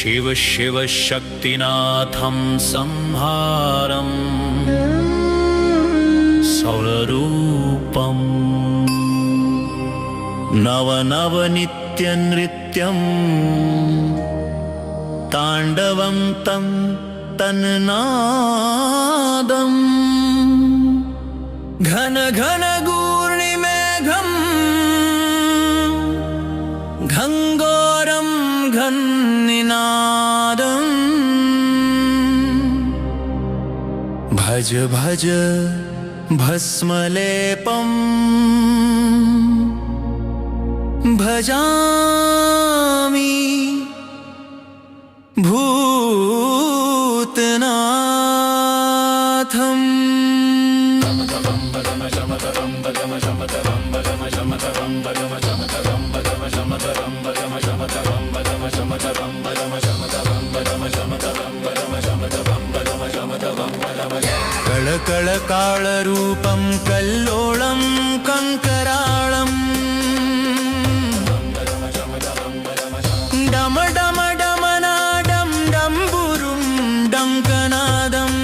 शिव शिव शक्तिनाथं संहारं सौररूपम् नव नव नित्यनृत्यं ताण्डवं तं तन्नादम् घन घन गूर्णिमेघं घङ्घोरं घन्निनादम् भज भज भस्मलेपम् भजामि भूतनाथम् कळकळकाळरूपं कल्लोळं कङ्कराळम् डम डम डमनाडं डम्बुरुं डङ्कनादम्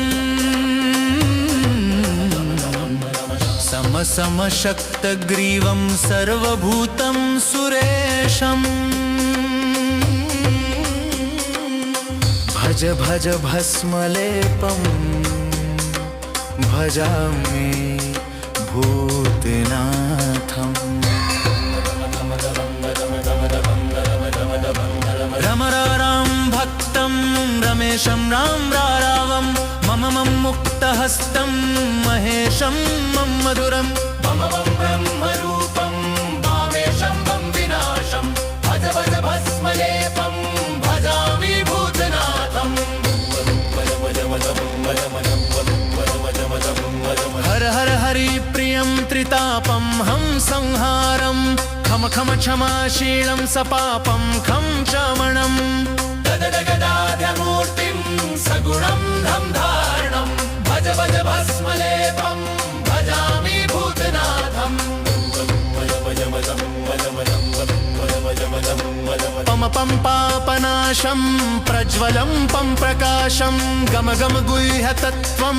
सम सम शक्तग्रीवं सर्वभूतं सुरेशम् भज भज भस्मलेपम् भजामि भूतनाथम् रम राम भक्तं रमेशं राम रारावं मम मम मुक्तहस्तं महेशं मम मधुरं मम मम ब्रह्मरूपं भावेशं मम विनाशं भज भज भस्मलेपं भजामि भूतनाथम् हर हर हरि प्रियं त्रितापं हम संहारं खम खम क्षमाशीलं सपापं खं शमनं गदगदाध्यमूर्तिं सगुणं धं धारणं भज भज भस्मलेपं भजामि भूतनाथम् पम पम पापनाशं प्रज्वलं पं प्रकाशं गम गम गुह्यतत्त्वं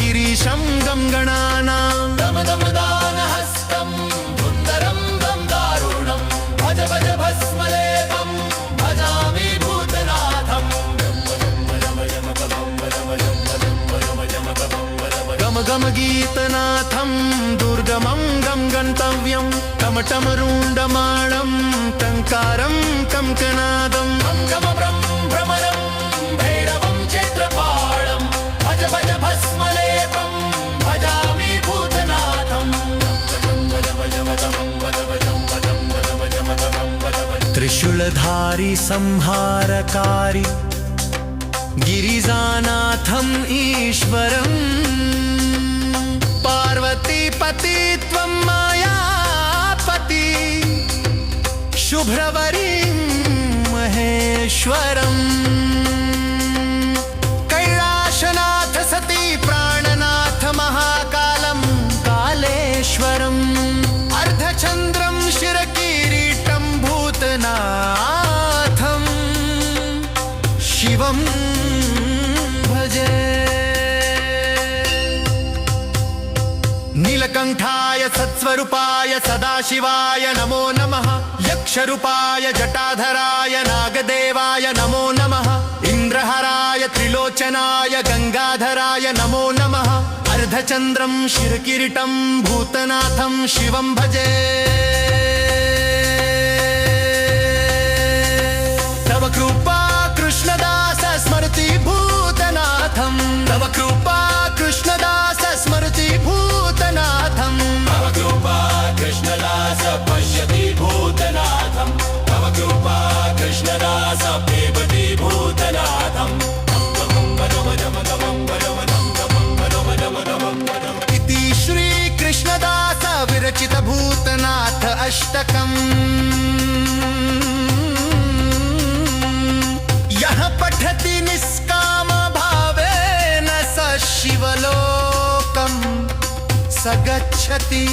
गिरीशं गं गणानां दम दम दानहस्तं धुन्धरं गं दारुणं भज भज भस्मलेपं भजामि भूतनाथम् गम गम गीतनाथं दुर्गमं गं गन्तव्यं टमटम रुण्डमाणं टङ्कारं कङ्कनादं गम भ्रमरं भैरवं क्षेत्रपाळं भज भज भस्मलेपं भजामि भूतनाथम् त्रिशूलधारी संहारकारी गिरिजानाथम् ईश्वरम् पार्वतीपति त्वं मायापति शुभ्रवरीं महेश्वरम् कैलाशनाथ सती प्राणनाथ महाकालं कालेश्वरम् अर्धचन्द्रं शिरकिरीटं भूतनाथं शिवं भजे नीलकण्ठाय सत्स्वरूपाय सदाशिवाय नमो नमः यक्षरूपाय जटाधराय नागदेवाय नमो नमः इन्द्रहराय त्रिलोचनाय गंगाधराय नमो नमः अर्धचन्द्रं शिरकिरीटं भूतनाथं शिवं भजे तव कृपा कृष्णदास स्मरति भूतनाथं तव कृपा कृष्णदास स्मरति भूतनाथं तव कृपा कृष्णदास पश्यति भूतनाथं तव कृपा कृष्णदास पेबति भूतनाथम् इति श्री कृष्णदास विरचित भूतनाथ अष्टकम् यः पठति निष्काम भावेन स शिवलोकं स गच्छति।